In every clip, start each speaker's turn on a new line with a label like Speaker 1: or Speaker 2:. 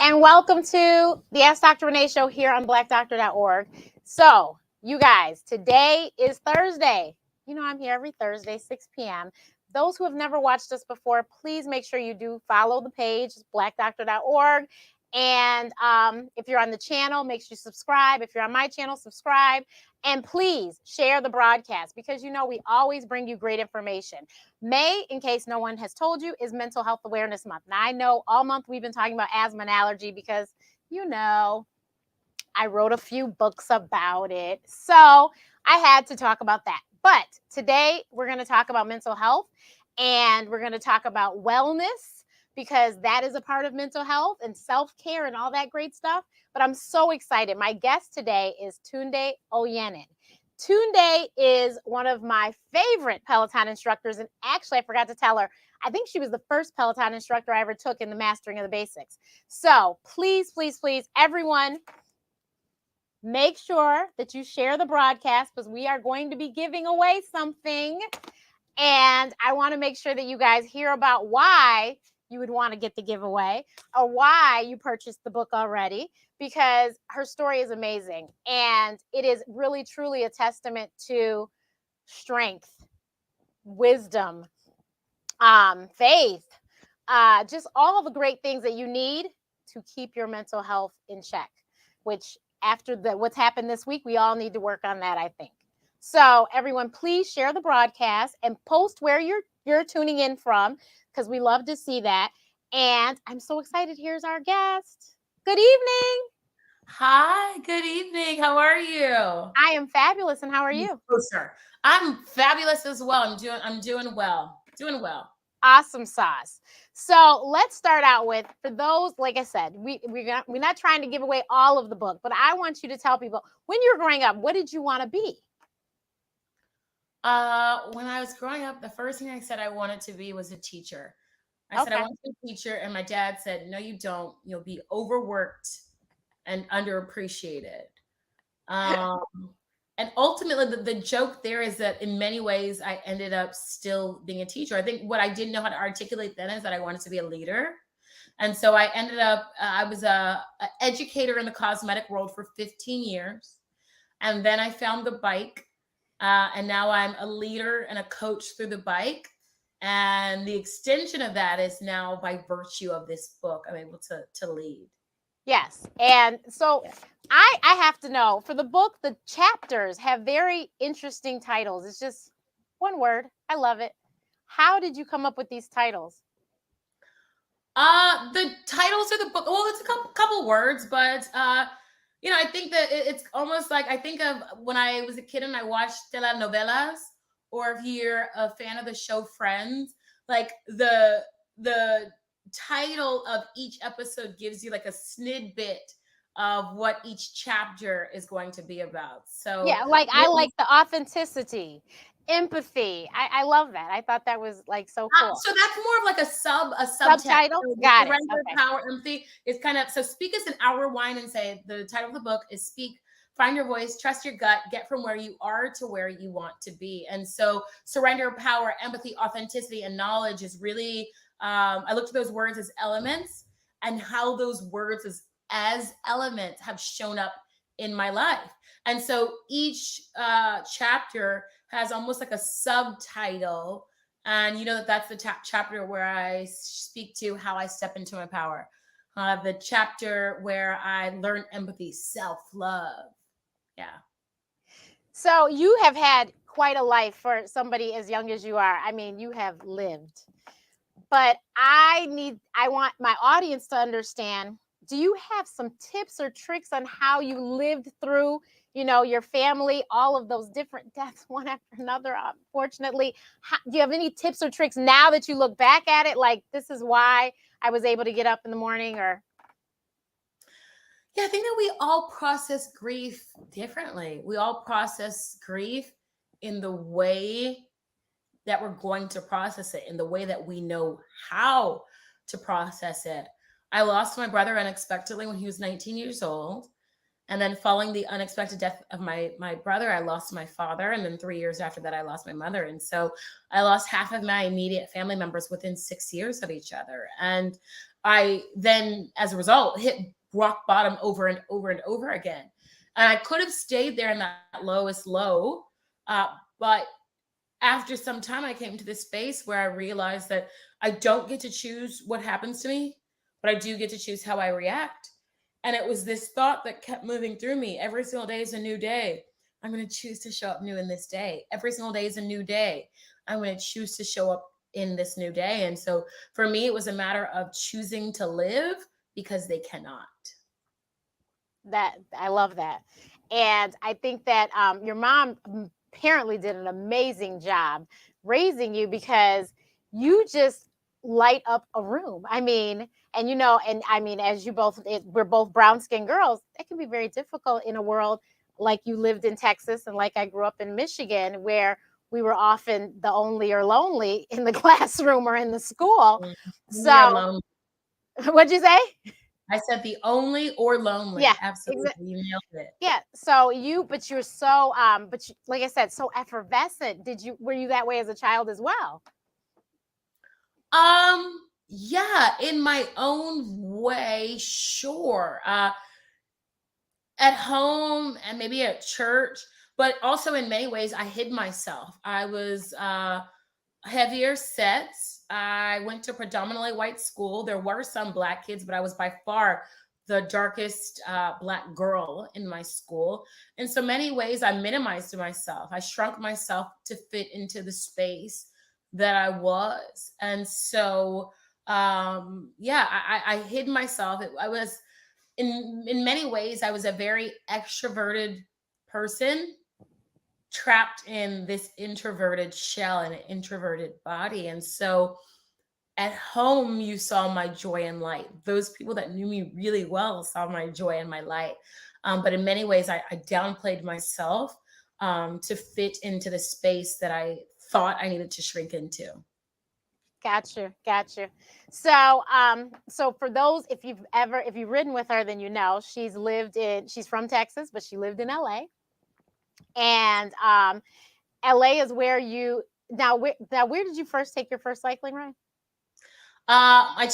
Speaker 1: and welcome to the Ask Dr. Renee show here on blackdoctor.org. So, you guys, today is Thursday. You know I'm here every Thursday, 6 p.m. Those who have never watched us before, please make sure you do follow the page, blackdoctor.org. And if you're on the channel, make sure you subscribe. If you're on my channel, subscribe. And please share the broadcast because, you know, we always bring you great information. May, in case no one has told you, is Mental Health Awareness Month. Now, I know all month we've been talking about asthma and allergy because, you know, I wrote a few books about it. So I had to talk about that. But today we're going to talk about mental health and we're going to talk about wellness because that is a part of mental health and self-care and all that great stuff. But I'm so excited. My guest today is Tunde Oyeneyin. Tunde is one of my favorite Peloton instructors. And actually, I forgot to tell her, I think she was the first Peloton instructor I ever took in the Mastering of the Basics. So please, please, please, everyone, make sure that you share the broadcast because we are going to be giving away something. And I want to make sure that you guys hear about why you would want to get the giveaway or why you purchased the book already, because her story is amazing. And it is really, truly a testament to strength, wisdom, faith, just all the great things that you need to keep your mental health in check, which after what's happened this week, we all need to work on that, I think. So everyone, please share the broadcast and post where you're tuning in from, because we love to see that. And I'm so excited. Here's our guest. Good evening.
Speaker 2: Hi, good evening. How are you?
Speaker 1: I am fabulous. And how are you?
Speaker 2: Oh, sir. I'm fabulous as well. I'm doing well. Doing well.
Speaker 1: Awesome sauce. So let's start out with, for those, like I said, we're not trying to give away all of the book, but I want you to tell people, when you were growing up, what did you want to be?
Speaker 2: When I was growing up, the first thing I said I wanted to be was a teacher. I said I want to be a teacher, and my dad said, "No, you don't. You'll be overworked and underappreciated." And ultimately, the joke there is that in many ways, I ended up still being a teacher. I think what I didn't know how to articulate then is that I wanted to be a leader. And so I ended up, I was a educator in the cosmetic world for 15 years. And then I found the bike. And now I'm a leader and a coach through the bike. And the extension of that is now by virtue of this book, I'm able to lead.
Speaker 1: Yes. And so I have to know, for the book, the chapters have very interesting titles. It's just one word. I love it. How did you come up with these titles?
Speaker 2: The titles of the book, well, it's a couple words, but I think that it's almost like I think of when I was a kid and I watched telenovelas, or if you're a fan of the show Friends, like the title of each episode gives you like a snippet of what each chapter is going to be about. So
Speaker 1: yeah, like I like the authenticity, empathy. I love that. I thought that was like so cool.
Speaker 2: So that's more of like a subtitle.
Speaker 1: Got it.
Speaker 2: Surrender, power, empathy is kind of, so speak as an hour wine and say the title of the book is Speak, Find Your Voice, Trust Your Gut, Get From Where You Are to Where You Want to Be. And so surrender, power, empathy, authenticity, and knowledge is really, I looked at those words as elements and how those words as elements have shown up in my life. And so each chapter has almost like a subtitle. And you know that's the chapter where I speak to how I step into my power. The chapter where I learn empathy, self-love. Yeah.
Speaker 1: So you have had quite a life for somebody as young as you are. I mean, you have lived. But I want my audience to understand, do you have some tips or tricks on how you lived through, your family, all of those different deaths, one after another, unfortunately? Do you have any tips or tricks now that you look back at it, like, this is why I was able to get up in the morning? Or
Speaker 2: yeah, I think that we all process grief differently. We all process grief in the way that we're going to process it, in the way that we know how to process it. I lost my brother unexpectedly when he was 19 years old. And then following the unexpected death of my brother, I lost my father. And then 3 years after that, I lost my mother. And so I lost half of my immediate family members within 6 years of each other. And I then, as a result, hit rock bottom over and over and over again. And I could have stayed there in that lowest low. But after some time, I came to this space where I realized that I don't get to choose what happens to me, but I do get to choose how I react. And it was this thought that kept moving through me. Every single day is a new day. I'm going to choose to show up new in this day. Every single day is a new day. I'm going to choose to show up in this new day. And so for me, it was a matter of choosing to live because they cannot.
Speaker 1: That I love that. And I think that your mom apparently did an amazing job raising you, because you just light up a room. I mean, and and I mean, as you both, we're both brown skinned girls, it can be very difficult in a world like you lived in Texas and like I grew up in Michigan, where we were often the only or lonely in the classroom or in the school.
Speaker 2: We are
Speaker 1: So,
Speaker 2: lonely.
Speaker 1: what'd you say?
Speaker 2: I said the only or lonely.
Speaker 1: Yeah,
Speaker 2: Absolutely. You nailed it.
Speaker 1: yeah. So but you're so like I said, so effervescent. Were you that way as a child as well?
Speaker 2: Yeah, in my own way, sure. At home and maybe at church, but also in many ways, I hid myself. I was heavier sets. I went to predominantly white school. There were some Black kids, but I was by far the darkest Black girl in my school. In so many ways, I minimized myself. I shrunk myself to fit into the space that I was. And so, yeah, I hid myself. I was, in many ways, I was a very extroverted person trapped in this introverted shell and an introverted body. And so at home, you saw my joy and light. Those people that knew me really well saw my joy and my light. But in many ways, I downplayed myself to fit into the space that I thought I needed to shrink into.
Speaker 1: Gotcha. So for those, if you've ridden with her, then she's from Texas, but she lived in LA. And LA is where you where did you first take your first cycling ride?
Speaker 2: I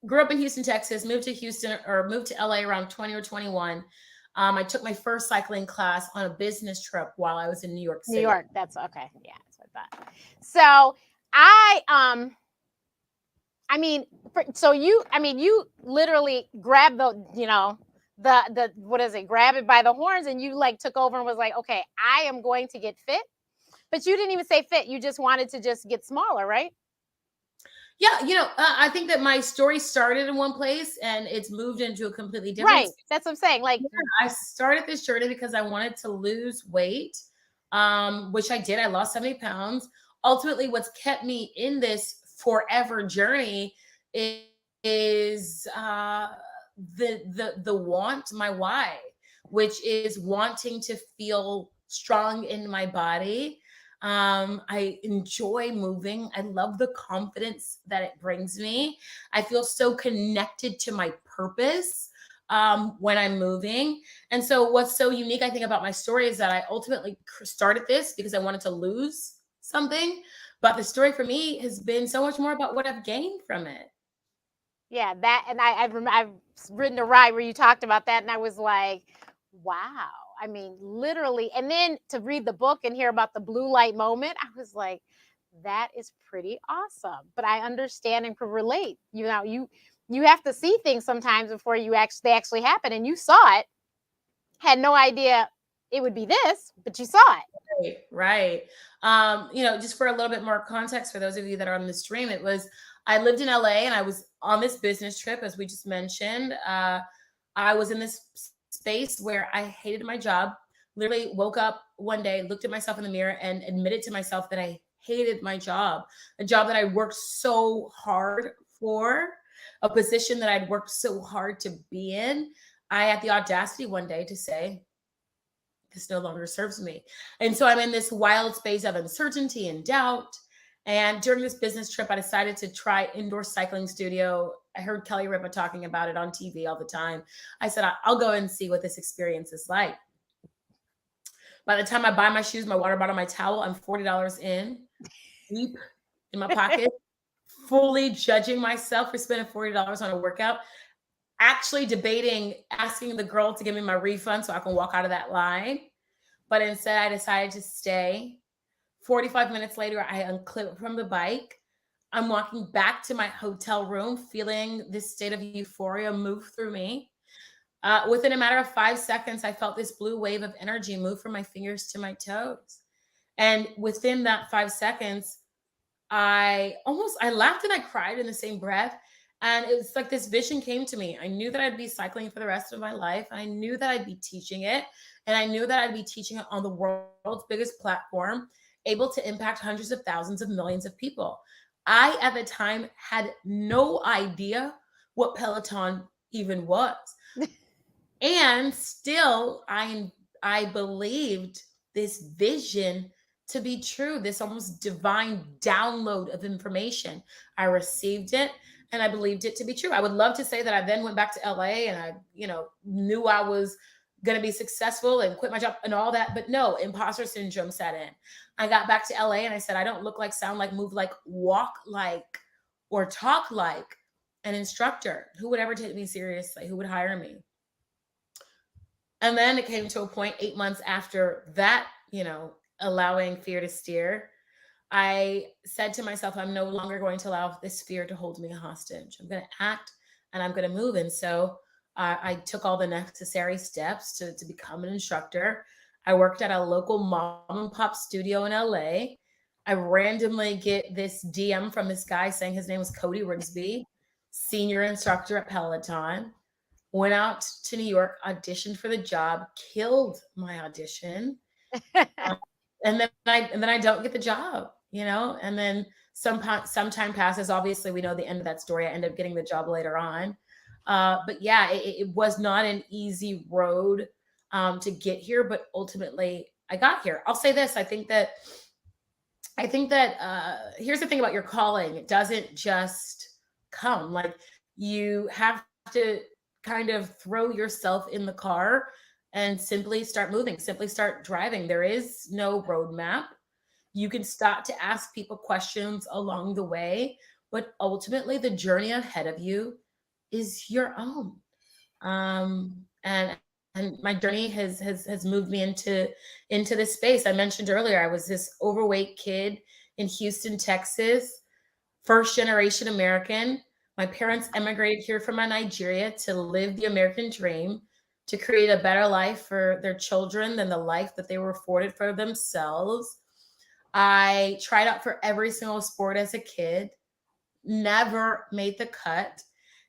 Speaker 2: grew up in Houston, Texas, moved to LA around 20 or 21. I took my first cycling class on a business trip while I was in New York City.
Speaker 1: New York, that's okay. Yeah, that's what I thought. So you literally grabbed the what is it? Grab it by the horns, and you like took over and was like, okay, I am going to get fit. But you didn't even say fit. You just wanted to just get smaller, right?
Speaker 2: Yeah, I think that my story started in one place and it's moved into a completely different
Speaker 1: Right.
Speaker 2: space.
Speaker 1: That's what I'm saying. Like,
Speaker 2: I started this journey because I wanted to lose weight, which I did. I lost 70 pounds. Ultimately, what's kept me in this forever journey is the want, my why, which is wanting to feel strong in my body. I enjoy moving. I love the confidence that it brings me. I feel so connected to my purpose when I'm moving. And so, what's so unique, I think, about my story is that I ultimately started this because I wanted to lose something. But the story for me has been so much more about what I've gained from it.
Speaker 1: yeah, that, and I've ridden a ride where you talked about that, and I was like, wow. I mean, literally. And then to read the book and hear about the blue light moment, I was like, that is pretty awesome. But I understand and can relate. You have to see things sometimes before they actually happen. And you saw it, had no idea it would be this, but you saw it.
Speaker 2: Right. Just for a little bit more context for those of you that are on the stream, I lived in LA and I was on this business trip, as we just mentioned. I was in this space where I hated my job. Literally woke up one day, looked at myself in the mirror, and admitted to myself that I hated my job, a job that I worked so hard for, a position that I'd worked so hard to be in. I had the audacity one day to say, this no longer serves me. And so I'm in this wild space of uncertainty and doubt. And during this business trip, I decided to try indoor cycling studio. I heard Kelly Ripa talking about it on TV all the time. I said, I'll go and see what this experience is like. By the time I buy my shoes, my water bottle, my towel, I'm $40 in, deep in my pocket, fully judging myself for spending $40 on a workout, actually debating asking the girl to give me my refund so I can walk out of that line. But instead, I decided to stay. 45 minutes later, I unclip from the bike. I'm walking back to my hotel room, feeling this state of euphoria move through me. Within a matter of 5 seconds, I felt this blue wave of energy move from my fingers to my toes. And within that 5 seconds, I laughed and I cried in the same breath. And it was like this vision came to me. I knew that I'd be cycling for the rest of my life. I knew that I'd be teaching it. And I knew that I'd be teaching it on the world's biggest platform, able to impact hundreds of thousands of millions of people. I, at the time, had no idea what Peloton even was. And still, I believed this vision to be true, this almost divine download of information. I received it and I believed it to be true. I would love to say that I then went back to LA and I, knew I was going to be successful and quit my job and all that. But no, imposter syndrome set in. I got back to LA and I said, I don't look like, sound like, move like, walk like, or talk like an instructor. Who would ever take me seriously? Who would hire me? And then it came to a point 8 months after that, allowing fear to steer. I said to myself, I'm no longer going to allow this fear to hold me hostage. I'm going to act and I'm going to move. And so I took all the necessary steps to become an instructor. I worked at a local mom and pop studio in LA. I randomly get this DM from this guy saying his name was Cody Rigsby, senior instructor at Peloton. Went out to New York, auditioned for the job, killed my audition. And then I don't get the job, and then some time passes. Obviously, we know the end of that story. I end up getting the job later on. But yeah, it was not an easy road to get here, but ultimately I got here. I'll say this. I think that here's the thing about your calling. It doesn't just come. Like, you have to kind of throw yourself in the car and simply start moving, simply start driving. There is no roadmap. You can start to ask people questions along the way, but ultimately the journey ahead of you is your own. And my journey has moved me into this space. I mentioned earlier, I was this overweight kid in Houston, Texas, first generation American. My parents emigrated here from Nigeria to live the American dream, to create a better life for their children than the life that they were afforded for themselves. I tried out for every single sport as a kid, never made the cut.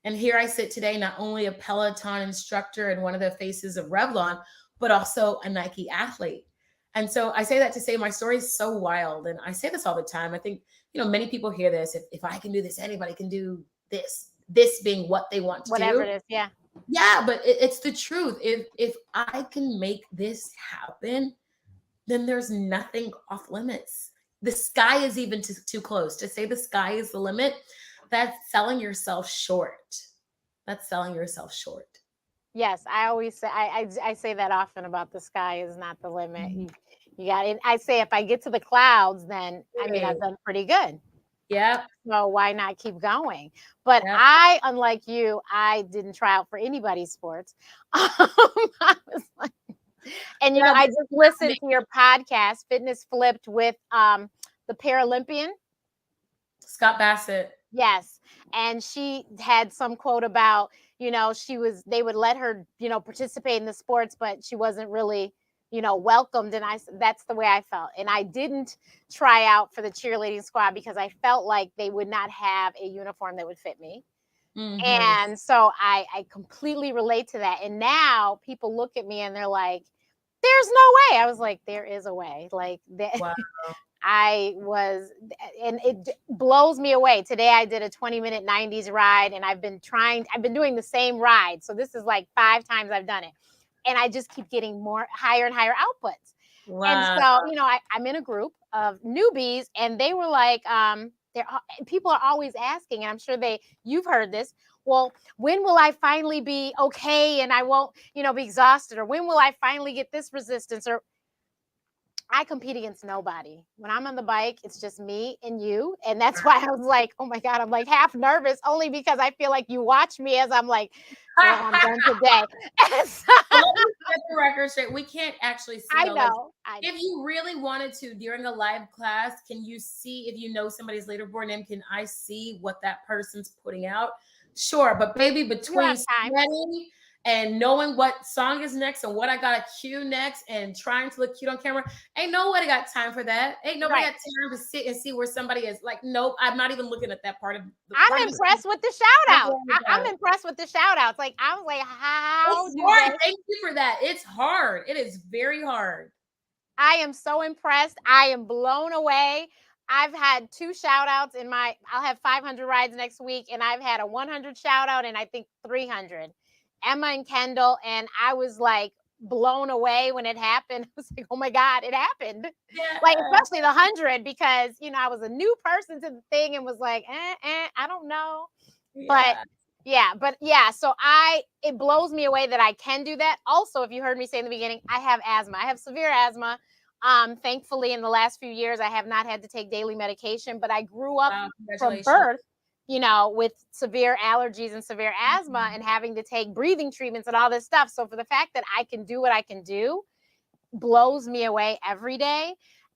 Speaker 2: And here I sit today, not only a Peloton instructor and one of the faces of Revlon, but also a Nike athlete. And so I say that to say my story is so wild. And I say this all the time. I think, many people hear this. If I can do this, anybody can do this being what they want to
Speaker 1: Whatever
Speaker 2: do.
Speaker 1: it is. Yeah.
Speaker 2: Yeah, but it's the truth. If I can make this happen, then there's nothing off limits. The sky is even too close. To say the sky is the limit, that's selling yourself short. That's selling yourself short.
Speaker 1: Yes, I always say I say that often about the sky is not the limit. You got it. I say if I get to the clouds, then I've done pretty good.
Speaker 2: Yep.
Speaker 1: So why not keep going? But
Speaker 2: Yep.
Speaker 1: I, unlike you, I didn't try out for anybody's sports. I was like, and I just listened to your podcast, Fitness Flipped, with the Paralympian
Speaker 2: Scott Bassett.
Speaker 1: Yes. And she had some quote about, they would let her, participate in the sports, but she wasn't really, welcomed. And that's the way I felt. And I didn't try out for the cheerleading squad because I felt like they would not have a uniform that would fit me.
Speaker 2: Mm-hmm.
Speaker 1: And so I completely relate to that. And now people look at me and they're like, there's no way. I was like, there is a way. Like that.
Speaker 2: Wow.
Speaker 1: And it blows me away. Today I did a 20-minute 90s ride, and I've been doing the same ride. So this is like 5 times I've done it. And I just keep getting higher and higher outputs.
Speaker 2: Wow.
Speaker 1: And so, I'm in a group of newbies, and they were like, people are always asking, and I'm sure you've heard this. Well, when will I finally be okay and I won't, be exhausted? Or when will I finally get this resistance? Or I compete against nobody. When I'm on the bike, it's just me and you. And that's why I was like, oh my God, I'm like half nervous only because I feel like you watch me as I'm like, well, I'm done today. And so,
Speaker 2: Well, let me set the record straight. We can't actually see
Speaker 1: I
Speaker 2: though. Like,
Speaker 1: know.
Speaker 2: if you really wanted to during a live class, can you see if you know somebody's leaderboard name? Can I see what that person's putting out? Sure, but baby,
Speaker 1: You
Speaker 2: between
Speaker 1: have time.
Speaker 2: sweating and knowing what song is next and what I gotta cue next and trying to look cute on camera, ain't nobody got time for that. Ain't nobody
Speaker 1: Right.
Speaker 2: got time to sit and see where somebody is. Like, nope, I'm not even looking at that part of the
Speaker 1: I'm
Speaker 2: of the
Speaker 1: impressed with the shout
Speaker 2: not
Speaker 1: outs.
Speaker 2: worrying about
Speaker 1: I'm
Speaker 2: it.
Speaker 1: impressed with the shout outs. Like, I was like, how
Speaker 2: It's
Speaker 1: do
Speaker 2: hard.
Speaker 1: they?
Speaker 2: Thank you for that. It's hard. It is very hard.
Speaker 1: I am so impressed. I am blown away. I've had 2 shout outs in my, I'll have 500 rides next week, and I've had a 100 shout out and I think 300. Emma and Kendall, and I was like blown away when it happened. I was like, oh my God, it happened. Like,
Speaker 2: Yeah.
Speaker 1: especially the 100, because, I was a new person to the thing and was like, I don't know. But so it blows me away that I can do that. Also, if you heard me say in the beginning, I have asthma. I have severe asthma. Thankfully, in the last few years, I have not had to take daily medication, but I grew up
Speaker 2: Wow,
Speaker 1: from
Speaker 2: congratulations.
Speaker 1: birth, with severe allergies and severe asthma and having to take breathing treatments and all this stuff. So for the fact that I can do what I can do blows me away every day.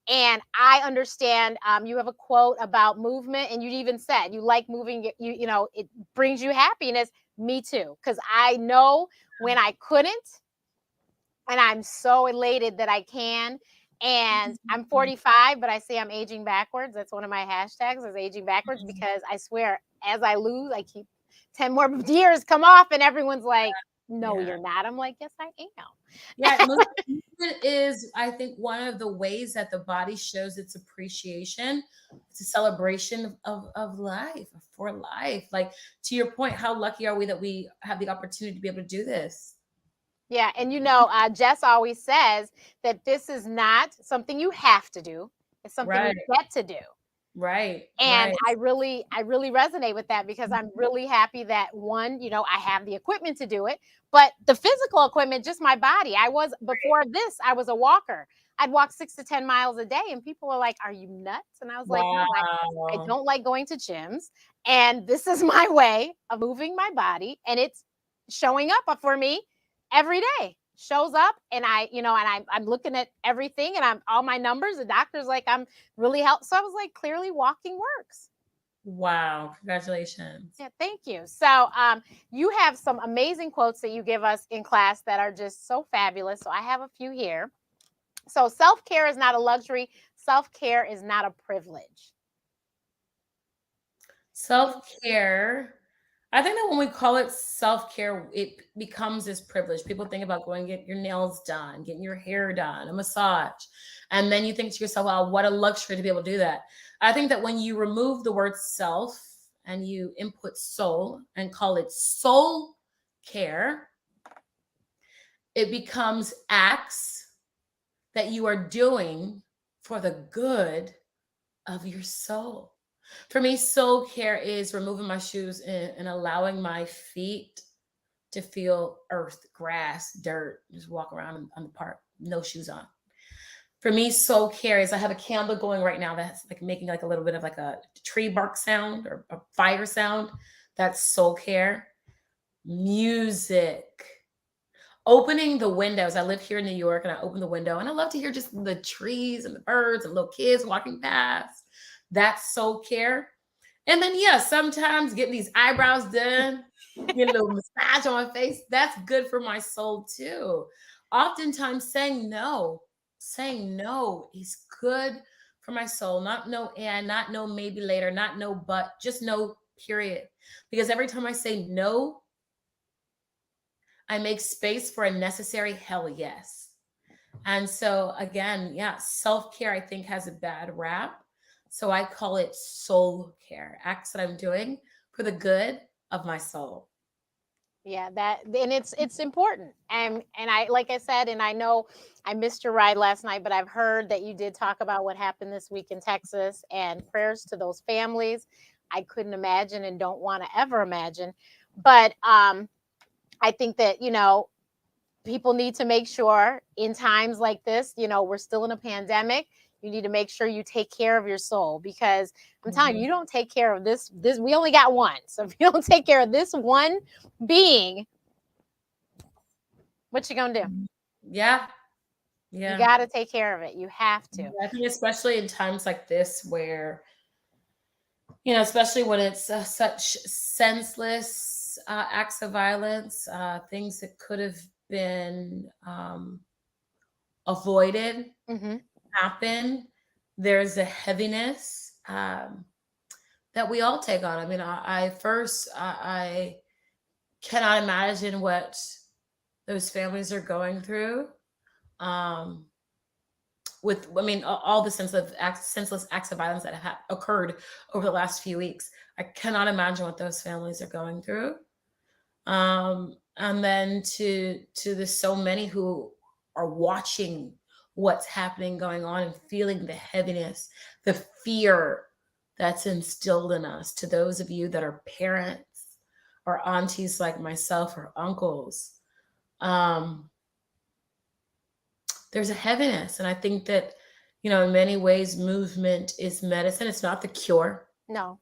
Speaker 1: And I understand, you have a quote about movement, and you even said you like moving. It brings you happiness. Me too, because I know when I couldn't, and I'm so elated that I can. And I'm 45, but I say I'm aging backwards. That's one of my hashtags, is aging backwards, because I swear, as I lose, I keep 10 more years come off, and everyone's like, no,
Speaker 2: Yeah.
Speaker 1: you're not. I'm like, yes, I am.
Speaker 2: Yeah, movement is, I think, one of the ways that the body shows its appreciation. It's a celebration of life, for life. Like, to your point, how lucky are we that we have the opportunity to be able to do this?
Speaker 1: Yeah, and Jess always says that this is not something you have to do. It's something you
Speaker 2: Right,
Speaker 1: get to do.
Speaker 2: right,
Speaker 1: And
Speaker 2: right.
Speaker 1: I really resonate with that, because I'm really happy that, one, I have the equipment to do it, but the physical equipment, just my body. Before this, I was a walker. I'd walk 6 to 10 miles a day, and people are like, "Are you nuts?" And I was like, "No, I
Speaker 2: Wow.
Speaker 1: don't like going to gyms, and this is my way of moving my body, and it's showing up for me every day." Shows up, and I'm looking at everything, and I'm all my numbers. The doctor's like, I'm really helped. So I was like, clearly walking works.
Speaker 2: Wow. Congratulations.
Speaker 1: Yeah, thank you. So you have some amazing quotes that you give us in class that are just so fabulous. So I have a few here. So self-care is not a luxury. Self-care is not a privilege.
Speaker 2: Self-care. I think that when we call it self-care, it becomes this privilege. People think about going get your nails done, getting your hair done, a massage. And then you think to yourself, wow, what a luxury to be able to do that. I think that when you remove the word self and you input soul and call it soul care, it becomes acts that you are doing for the good of your soul. For me, soul care is removing my shoes and allowing my feet to feel earth, grass, dirt, just walk around on the park, no shoes on. For me, soul care is I have a candle going right now that's like making like a little bit of like a tree bark sound or a fire sound. That's soul care. Music. Opening the windows. I live here in New York, and I open the window, and I love to hear just the trees and the birds and little kids walking past. That's soul care. And then, yeah, sometimes getting these eyebrows done, get a little massage on my face, that's good for my soul too. Oftentimes saying no is good for my soul. Not no and, not no maybe later, not no but, just no, period. Because every time I say no, I make space for a necessary hell yes. And so again, yeah, self-care I think has a bad rap. So I call it soul care, acts that I'm doing for the good of my soul.
Speaker 1: Yeah, and it's important. And I, like I said, and I know I missed your ride last night, but I've heard that you did talk about what happened this week in Texas, and prayers to those families. I couldn't imagine and don't want to ever imagine. But I think that, people need to make sure in times like this, we're still in a pandemic. You need to make sure you take care of your soul, because I'm telling you, you don't take care of this, we only got one. So if you don't take care of this one being, what you gonna do?
Speaker 2: Yeah.
Speaker 1: You
Speaker 2: Yeah.
Speaker 1: got to take care of it. You have to.
Speaker 2: I think especially in times like this where, especially when it's such senseless acts of violence, things that could have been avoided
Speaker 1: Mm-hmm.
Speaker 2: happen. There's a heaviness that we all take on. I mean, I cannot imagine what those families are going through. Um, all the senseless acts of violence that have occurred over the last few weeks. I cannot imagine what those families are going through. And then to the so many who are watching what's happening, going on, and feeling the heaviness, the fear that's instilled in us. To those of you that are parents or aunties like myself or uncles, there's a heaviness. And I think that, in many ways, movement is medicine. It's not the cure.
Speaker 1: No.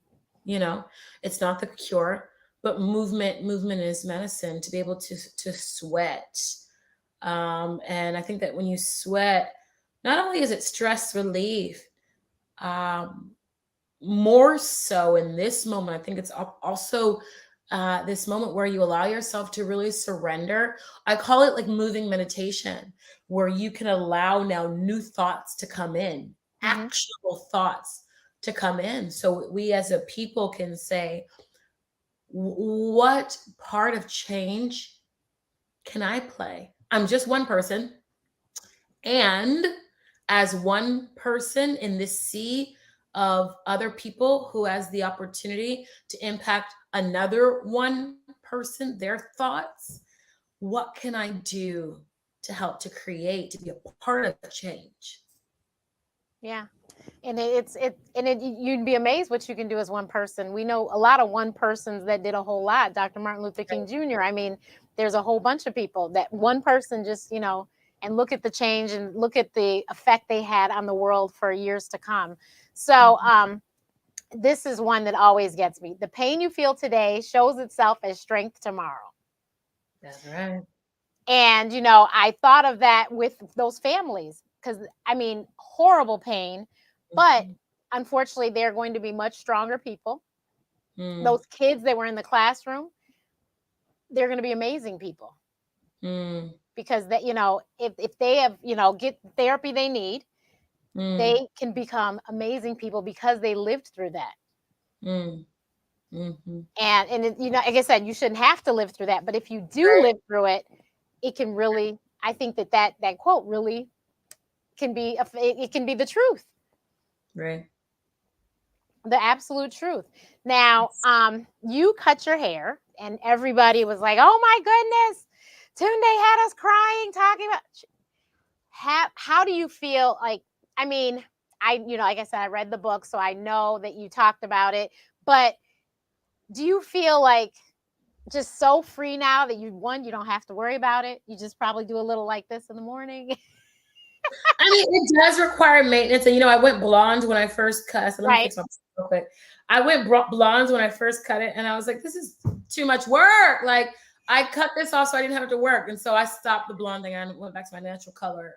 Speaker 2: It's not the cure, but movement is medicine. To be able to sweat. And I think that when you sweat, not only is it stress relief, more so in this moment, I think it's also this moment where you allow yourself to really surrender. I call it like moving meditation, where you can allow now new thoughts to come in, actionable thoughts to come in. So we as a people can say, what part of change can I play? I'm just one person. And as one person in this sea of other people who has the opportunity to impact another one person, their thoughts, what can I do to help to create, to be a part of the change?
Speaker 1: Yeah. And you'd be amazed what you can do as one person. We know a lot of one persons that did a whole lot. Dr. Martin Luther King Jr. I mean, there's a whole bunch of people that one person just, and look at the change and look at the effect they had on the world for years to come. So, this is one that always gets me. The pain you feel today shows itself as strength tomorrow.
Speaker 2: That's right.
Speaker 1: And, I thought of that with those families, because, I mean, horrible pain, but unfortunately, they're going to be much stronger people. Those kids that were in the classroom, they're going to be amazing people. Because that, if they have, get therapy they need, they can become amazing people because they lived through that. And it, like I said, you shouldn't have to live through that, but if you do live through it, it can really, I think that quote really can be, it can be the truth.
Speaker 2: Right.
Speaker 1: The absolute truth. Now, you cut your hair and everybody was like, oh my goodness, Tunde had us crying, talking about, how do you feel? Like, I mean, like I said, I read the book, so I know that you talked about it, but do you feel like just so free now that you don't have to worry about it? You just probably do a little like this in the morning.
Speaker 2: I mean, it does require maintenance. And, I went blonde when I first cut. So let me fix my real quick. I went blonde when I first cut it. And I was like, this is too much work. Like, I cut this off so I didn't have to work. And so I stopped the blonde thing and went back to my natural color.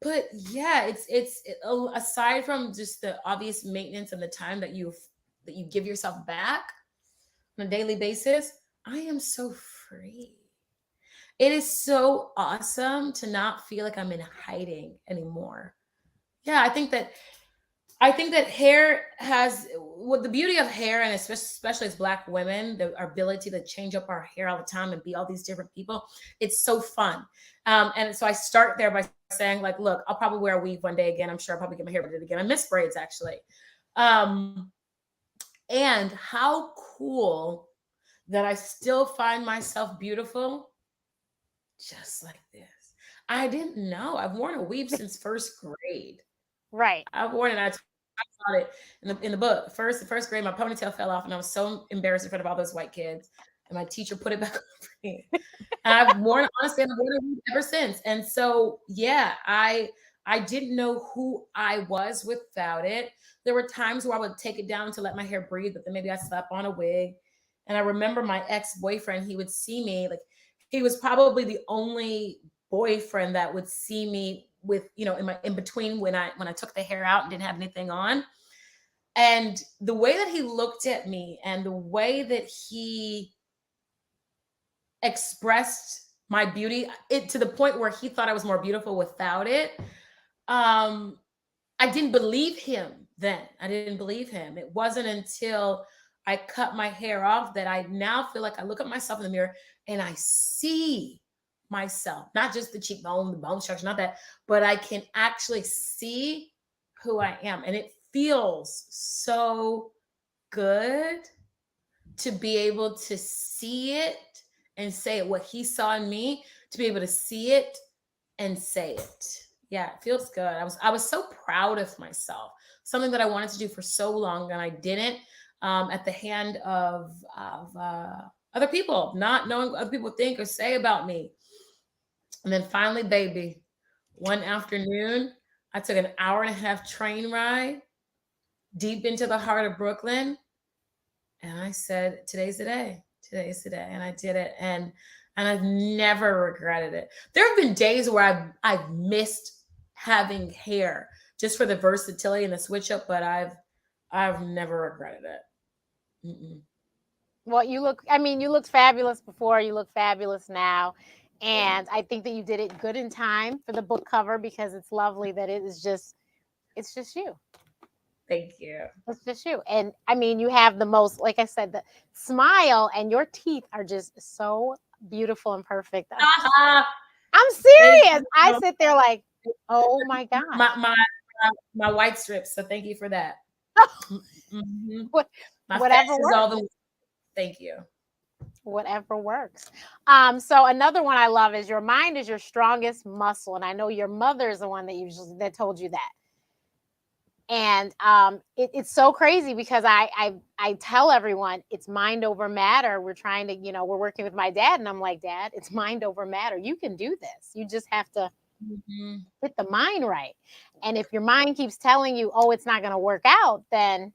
Speaker 2: But yeah, it's aside from just the obvious maintenance and the time that you give yourself back on a daily basis, I am so free. It is so awesome to not feel like I'm in hiding anymore. Yeah, I think that hair has what the beauty of hair, and especially as Black women, our ability to change up our hair all the time and be all these different people. It's so fun. And so I start there by saying, like, look, I'll probably wear a weave one day again. I'm sure I'll probably get my hair braided again. I miss braids, actually. And how cool that I still find myself beautiful just like this. I didn't know. I've worn a weave since first grade.
Speaker 1: Right.
Speaker 2: I've worn it. I talked about it in the book. The first grade, my ponytail fell off, and I was so embarrassed in front of all those white kids. and my teacher put it back on for me. And I've worn it, honestly, I've worn it ever since. And so, yeah, I didn't know who I was without it. There were times where I would take it down to let my hair breathe, but then maybe I slept on a wig. And I remember my ex-boyfriend, he would see me, like he was probably the only boyfriend that would see me with, in between when I took the hair out and didn't have anything on. And the way that he looked at me and the way that he expressed my beauty, it to the point where he thought I was more beautiful without it. Um, I didn't believe him then. I didn't believe him. It wasn't until I cut my hair off that I now feel like I look at myself in the mirror and I see myself, not just the cheekbone, the bone structure, not that, but I can actually see who I am. And it feels so good to be able to see it and say it, what he saw in me, to be able to see it and say it. Yeah, it feels good. I was so proud of myself. Something that I wanted to do for so long and I didn't, at the hand of other people, not knowing what other people think or say about me. And then finally, baby, one afternoon, I took an hour and a half train ride deep into the heart of Brooklyn. And I said, today's the day. Today's the day. And I did it. And I've never regretted it. There have been days where I've missed having hair just for the versatility and the switch up, but I've never regretted it. Mm-mm.
Speaker 1: Well, you looked fabulous before, you look fabulous now. And I think that you did it good in time for the book cover because it's lovely that it's just you.
Speaker 2: Thank you.
Speaker 1: It's just you. And you have the most, like I said, the smile and your teeth are just so beautiful and perfect. I'm
Speaker 2: Thank
Speaker 1: serious. I
Speaker 2: you.
Speaker 1: sit there like, oh my gosh.
Speaker 2: My white strips. So thank you for that. Mm-hmm. My
Speaker 1: Whatever
Speaker 2: fast is
Speaker 1: works.
Speaker 2: all the. Thank you.
Speaker 1: Whatever works. So another one I love is your mind is your strongest muscle. And I know your mother is the one that told you that. And it's so crazy because I tell everyone it's mind over matter. We're trying to, we're working with my dad, and I'm like, Dad, it's mind over matter. You can do this. You just have to get the mind right. And if your mind keeps telling you, oh, it's not going to work out, then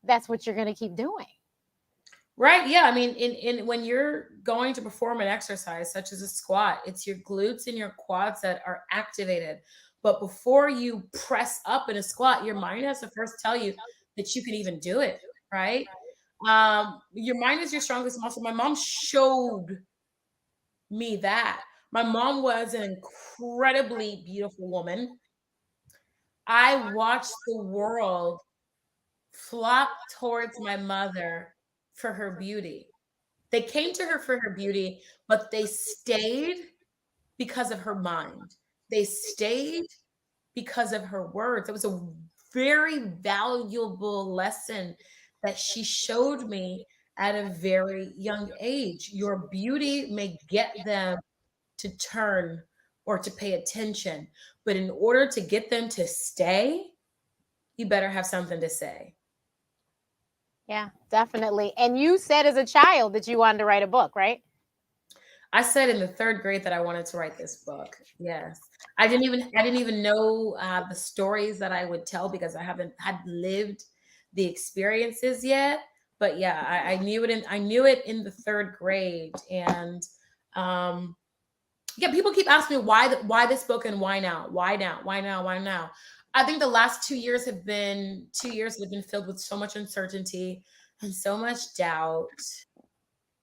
Speaker 1: that's what you're going to keep doing.
Speaker 2: Right. Yeah. I mean, in when you're going to perform an exercise such as a squat, it's your glutes and your quads that are activated. But before you press up in a squat, your mind has to first tell you that you can even do it. Right. Your mind is your strongest muscle. My mom showed me that. My mom was an incredibly beautiful woman. I watched the world flock towards my mother for her beauty. They came to her for her beauty, but they stayed because of her mind. They stayed because of her words. It was a very valuable lesson that she showed me at a very young age. Your beauty may get them to turn or to pay attention, but in order to get them to stay, you better have something to say.
Speaker 1: Yeah, definitely. And you said as a child that you wanted to write a book, right?
Speaker 2: I said in the third grade that I wanted to write this book. Yes, I didn't even know the stories that I would tell because I haven't had lived the experiences yet. But yeah, I knew it in the third grade, and um, yeah, people keep asking me why this book and why now, why now, why now, why now. I think the last 2 years have been 2 years that have been filled with so much uncertainty and so much doubt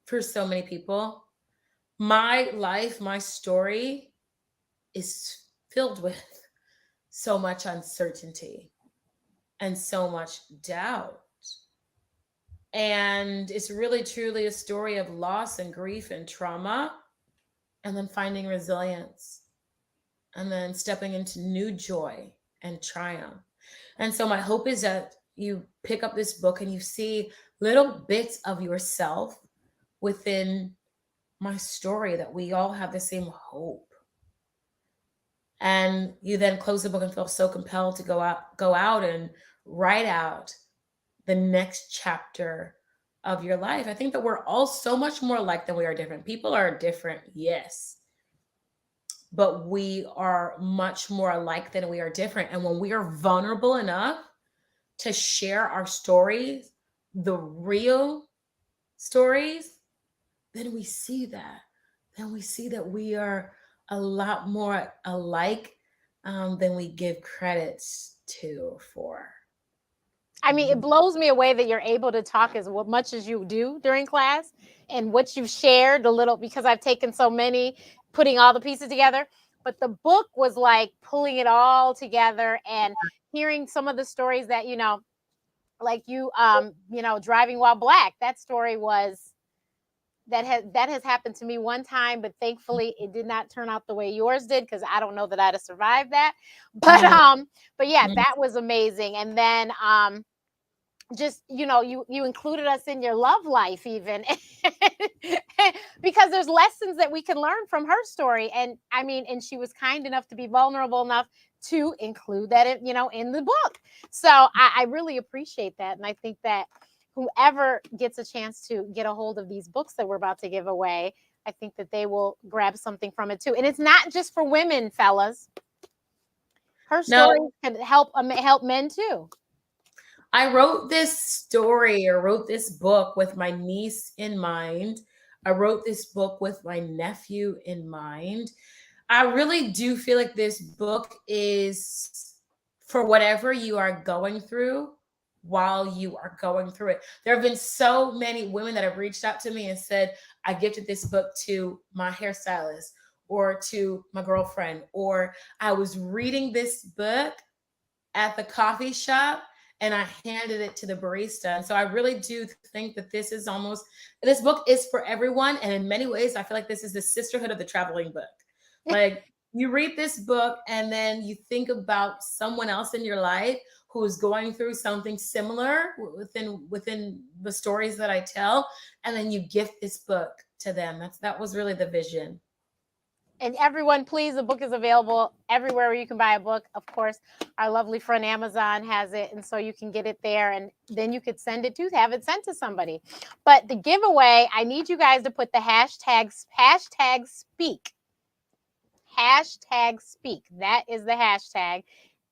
Speaker 2: for so many people. My life, my story is filled with so much uncertainty and so much doubt. And it's really truly a story of loss and grief and trauma, and then finding resilience, and then stepping into new joy and triumph. And so, my hope is that you pick up this book and you see little bits of yourself within my story, that we all have the same hope. And you then close the book and feel so compelled to go out and write out the next chapter of your life. I think that we're all so much more alike than we are different. People are different, yes, but we are much more alike than we are different. And when we are vulnerable enough to share our stories, the real stories, then we see that. Then we see that we are a lot more alike than we give credits to for.
Speaker 1: I mean, it blows me away that you're able to talk as much as you do during class and what you've shared a little, because I've taken so many, putting all the pieces together. But the book was like pulling it all together and hearing some of the stories that, like driving while black. That story was that has happened to me one time, but thankfully it did not turn out the way yours did, because I don't know that I'd have survived that. But
Speaker 2: Mm,
Speaker 1: but yeah,
Speaker 2: mm.
Speaker 1: that was amazing. And then just you included us in your love life even because there's lessons that we can learn from her story. And I mean, and she was kind enough to be vulnerable enough to include that in the book. So I really appreciate that, and I think that whoever gets a chance to get a hold of these books that we're about to give away, I think that they will grab something from it too. And it's not just for women, fellas. Her
Speaker 2: No,
Speaker 1: story can help men too.
Speaker 2: I wrote this story or wrote this book with my niece in mind. I wrote this book with my nephew in mind. I really do feel like this book is for whatever you are going through while you are going through it. There have been so many women that have reached out to me and said, I gifted this book to my hairstylist or to my girlfriend, or I was reading this book at the coffee shop and I handed it to the barista. And so I really do think that this book is for everyone. And in many ways, I feel like this is the sisterhood of the traveling book. Like, you read this book and then you think about someone else in your life who is going through something similar within the stories that I tell, and then you gift this book to them. That was really the vision.
Speaker 1: And everyone, please, the book is available everywhere where you can buy a book. Of course, our lovely friend Amazon has it, and so you can get it there, and then you could have it sent to somebody. But the giveaway, I need you guys to put the hashtag speak. Hashtag speak. That is the hashtag.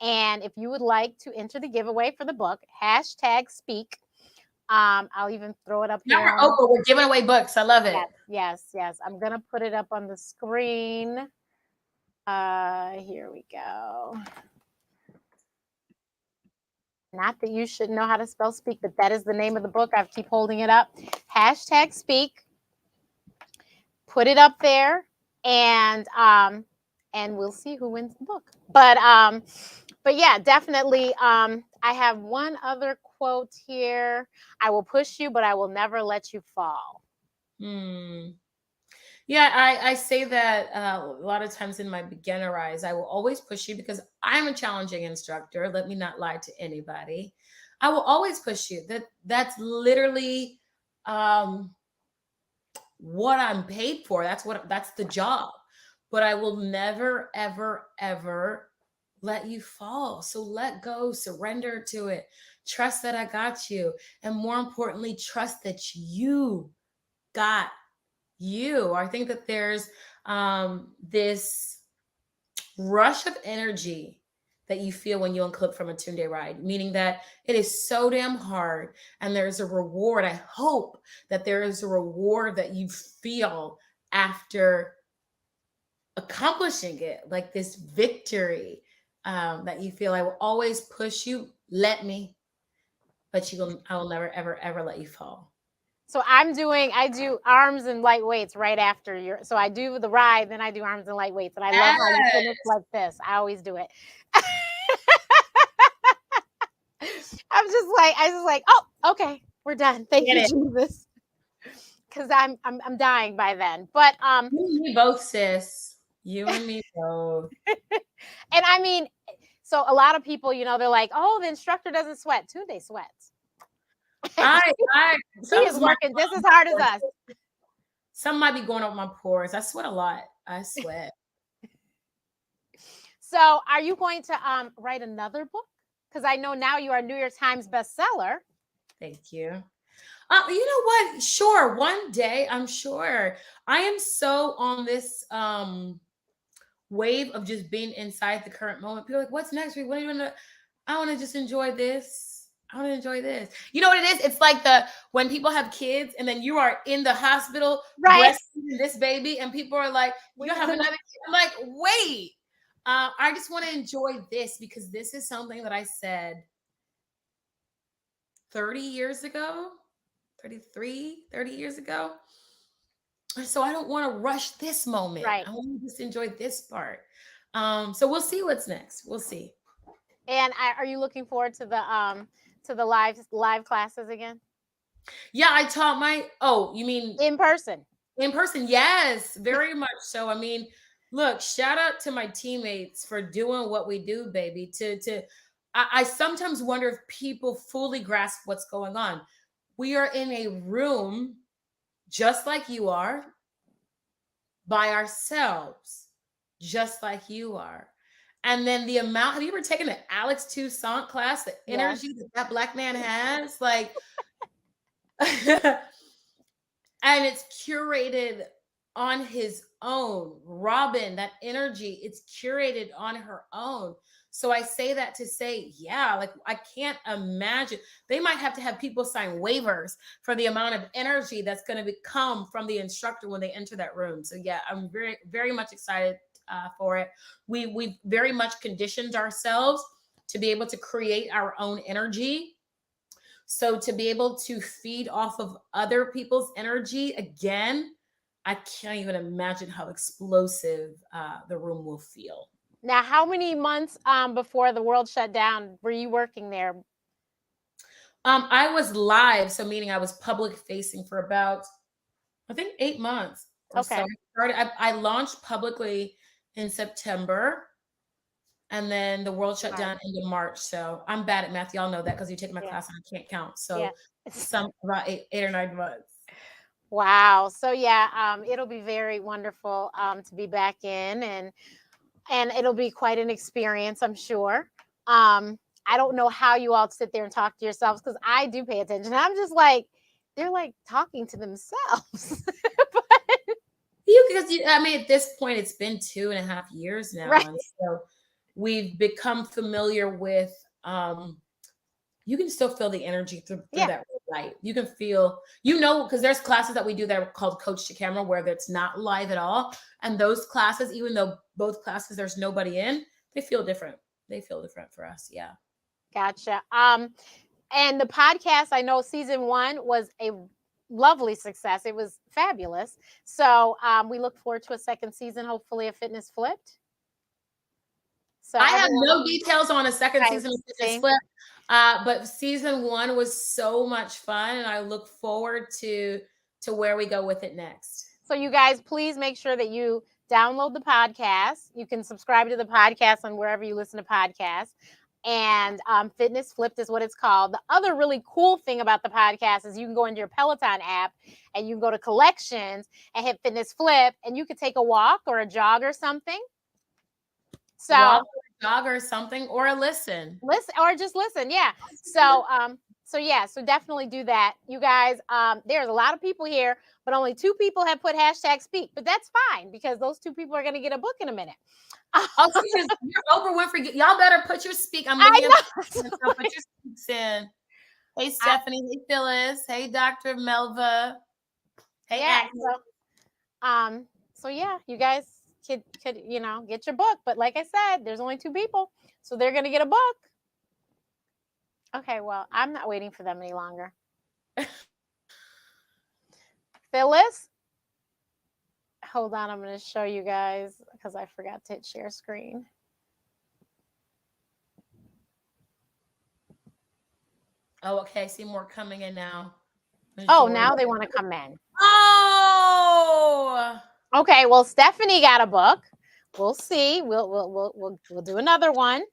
Speaker 1: And if you would like to enter the giveaway for the book, hashtag speak. I'll even throw it up
Speaker 2: Now
Speaker 1: here.
Speaker 2: we're Oprah. We're giving away books. I love it.
Speaker 1: Yes. I'm gonna put it up on the screen. Here we go. Not that you should know how to spell speak, but that is the name of the book. I keep holding it up. Hashtag speak. Put it up there, and we'll see who wins the book. But yeah, definitely. I have one other quote here. I will push you, but I will never let you fall.
Speaker 2: Yeah, I say that a lot of times in my beginner eyes. I will always push you because I'm a challenging instructor. Let me not lie to anybody. I will always push you. That's literally um, what I'm paid for. That's the job. But I will never, ever, ever let you fall. So let go, surrender to it, trust that I got you, and more importantly, trust that you got you. I think that there's this rush of energy that you feel when you unclip from a Tunde ride, meaning that it is so damn hard and there's a reward. I hope that there is a reward that you feel after accomplishing it, like this victory that you feel. I will always push you, but I will never, ever, ever let you fall.
Speaker 1: So I do arms and light weights right after so I do the ride, then I do arms and light weights. And I love how you finish like this. I always do it. I just like, oh, okay, we're done. Thank
Speaker 2: Get
Speaker 1: you,
Speaker 2: it.
Speaker 1: Jesus. Because I'm dying by then. But
Speaker 2: You and me both, sis. You and me both.
Speaker 1: and I mean, so a lot of people, they're like, oh, the instructor doesn't sweat. Tunde sweats.
Speaker 2: I
Speaker 1: He is working just as hard as us.
Speaker 2: some might be going up my pores. I sweat a lot. I sweat.
Speaker 1: So are you going to write another book? Because I know now you are a New York Times bestseller.
Speaker 2: Thank you. You know what? Sure. One day, I'm sure. I am so on this wave of just being inside the current moment. People are like, what's next week? What are you gonna? I want to just enjoy this. I want to enjoy this. You know what it is? It's like the when people have kids and then you are in the hospital
Speaker 1: Right.
Speaker 2: breastfeeding this baby, and people are like, you
Speaker 1: When
Speaker 2: gonna
Speaker 1: you
Speaker 2: have
Speaker 1: gonna-
Speaker 2: another kid? I'm like, wait. I just want to enjoy this because this is something that I said 30 years ago, 30 years ago. So I don't want to rush this moment.
Speaker 1: Right.
Speaker 2: I want to just enjoy this part. So we'll see what's next. We'll see.
Speaker 1: And are you looking forward to the live classes again
Speaker 2: Yeah, I taught my you mean
Speaker 1: in person?
Speaker 2: in person? Yes, very much so. I mean, look, shout out to my teammates for doing what we do, baby. I sometimes wonder if people fully grasp what's going on. We are in a room just like you are, by ourselves, just like you are. And then the amount, have you ever taken an Alex Toussaint class? The
Speaker 1: Yes.
Speaker 2: energy that that black man has, like, and it's curated on his own. Robin, that energy, it's curated on her own. So I say that to say, yeah, like I can't imagine. They might have to have people sign waivers for the amount of energy that's going to come from the instructor when they enter that room. So yeah, I'm very, very much excited for it. We very much conditioned ourselves to be able to create our own energy. So to be able to feed off of other people's energy again, I can't even imagine how explosive the room will feel.
Speaker 1: Now, how many months before the world shut down were you working there?
Speaker 2: I was live, so meaning I was public facing for about, I think, 8 months or so.
Speaker 1: Okay.
Speaker 2: I launched publicly in September, and then the world shut down
Speaker 1: March.
Speaker 2: into March. So I'm bad at math. Y'all know that because you take my
Speaker 1: Yeah.
Speaker 2: class and I can't count.
Speaker 1: Yeah.
Speaker 2: So some about 8 or 9 months.
Speaker 1: Wow. So yeah, it'll be very wonderful to be back in, and it'll be quite an experience, I'm sure. I don't know how you all sit there and talk to yourselves because I do pay attention. I'm just like, they're like talking to themselves.
Speaker 2: I mean, at this point, it's been 2.5 years now,
Speaker 1: Right.
Speaker 2: and so we've become familiar with. You can still feel the energy through
Speaker 1: Yeah.
Speaker 2: that light. You can feel, because there's classes that we do that are called Coach to Camera, where it's not live at all, and those classes, even though both classes there's nobody in, they feel different. They feel different for us. Yeah.
Speaker 1: Gotcha. And the podcast, I know season 1 was a lovely success. It was fabulous. So we look forward to a second season, hopefully a Fitness Flipped. So
Speaker 2: I have
Speaker 1: everyone,
Speaker 2: no details on a second
Speaker 1: right,
Speaker 2: season of Fitness
Speaker 1: see?
Speaker 2: Flip, but season 1 was so much fun, and I look forward to where we go with it next.
Speaker 1: So you guys, please make sure that you download the podcast. You can subscribe to the podcast on wherever you listen to podcasts. And Fitness Flipped is what it's called. The other really cool thing about the podcast is you can go into your Peloton app and you can go to collections and hit Fitness Flip, and you could take a walk or a jog or something. So
Speaker 2: Walk or jog or something, or a listen.
Speaker 1: Listen, or just listen. Yeah. So so definitely do that. You guys, there's a lot of people here, but only 2 people have put #speak, but that's fine because those 2 people are going to get a book in a minute.
Speaker 2: Oh, you're Oprah Winfrey. Y'all better put your speak. I'm
Speaker 1: I
Speaker 2: looking
Speaker 1: know.
Speaker 2: at put your speaks in. Hey Stephanie. Hey Phyllis. Hey Dr. Melva. Hey
Speaker 1: Yeah.
Speaker 2: Agnes.
Speaker 1: So yeah, you guys could get your book, but like I said, there's only 2 people, so they're going to get a book. Okay, well, I'm not waiting for them any longer. Phyllis, hold on, I'm going to show you guys because I forgot to hit share screen.
Speaker 2: Oh, okay. I see more coming in now.
Speaker 1: Oh, now they want to come in.
Speaker 2: Oh,
Speaker 1: okay. Well, Stephanie got a book. We'll see. We'll do another one.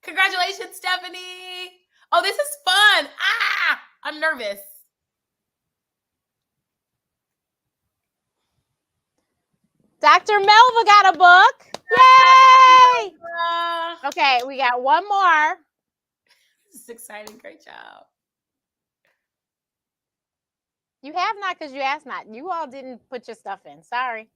Speaker 2: Congratulations, Stephanie. Oh, this is fun. I'm nervous.
Speaker 1: Dr. Melva got a book. Yay! Okay, we got one more.
Speaker 2: This is exciting. Great job.
Speaker 1: You have not because you asked not. You all didn't put your stuff in. Sorry.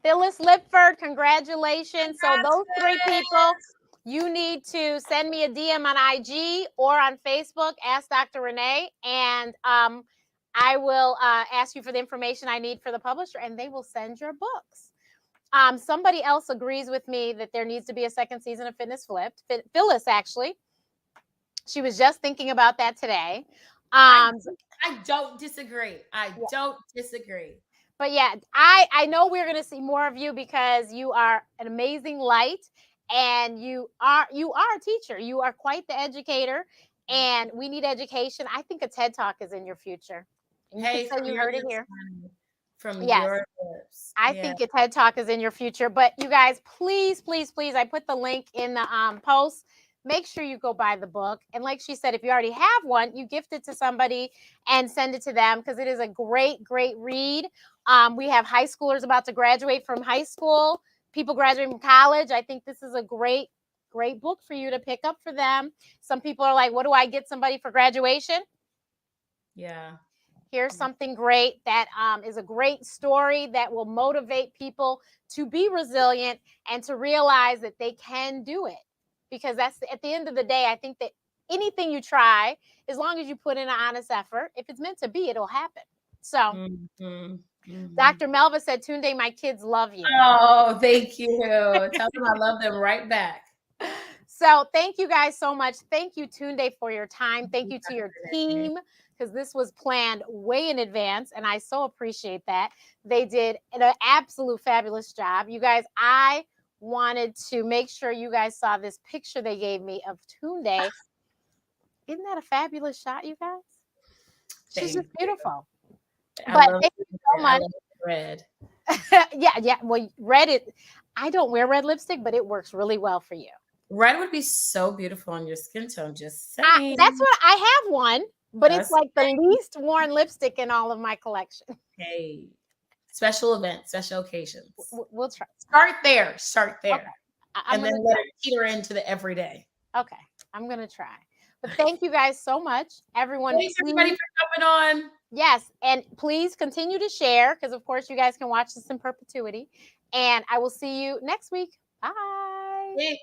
Speaker 1: Phyllis Lipford, congratulations. So those 3 people, you need to send me a DM on IG or on Facebook, Ask Dr. Renee, and I will ask you for the information I need for the publisher, and they will send your books. Somebody else agrees with me that there needs to be a second season of Fitness Flipped. Phyllis, actually. She was just thinking about that today.
Speaker 2: I don't disagree. I don't disagree.
Speaker 1: But yeah, I know we're going to see more of you because you are an amazing light, and you are a teacher. You are quite the educator, and we need education. I think a TED Talk is in your future. And you can say you heard it here.
Speaker 2: From
Speaker 1: yes.
Speaker 2: your lips.
Speaker 1: I think a TED Talk is in your future. But you guys, please, please, please, I put the link in the post. Make sure you go buy the book. And like she said, if you already have one, you gift it to somebody and send it to them because it is a great, great read. We have high schoolers about to graduate from high school, people graduating from college. I think this is a great, great book for you to pick up for them. Some people are like, what do I get somebody for graduation?
Speaker 2: Yeah.
Speaker 1: Here's something great that is a great story that will motivate people to be resilient and to realize that they can do it. Because that's at the end of the day, I think that anything you try, as long as you put in an honest effort, if it's meant to be, it'll happen. So Dr. Melva said, Tunde, my kids love you.
Speaker 2: Oh, thank you. Tell them I love them right back.
Speaker 1: So thank you guys so much. Thank you, Tunde, for your time. Thank you to your team, because this was planned way in advance, and I so appreciate that. They did an absolute fabulous job. You guys, I wanted to make sure you guys saw this picture they gave me of Tunde. Isn't that a fabulous shot, you guys? She's just beautiful. But thank you so much.
Speaker 2: I love red.
Speaker 1: yeah. Well, red, I don't wear red lipstick, but it works really well for you.
Speaker 2: Red would be so beautiful on your skin tone, just saying.
Speaker 1: That's what I have one, but it's like the least worn lipstick in all of my collection.
Speaker 2: Hey, special events, special occasions.
Speaker 1: We'll try.
Speaker 2: Start there. Okay. And then let it teeter into the everyday.
Speaker 1: Okay. I'm going to try. But thank you guys so much. Everyone.
Speaker 2: Thanks everybody for coming on.
Speaker 1: Yes. And please continue to share because, of course, you guys can watch this in perpetuity. And I will see you next week. Bye.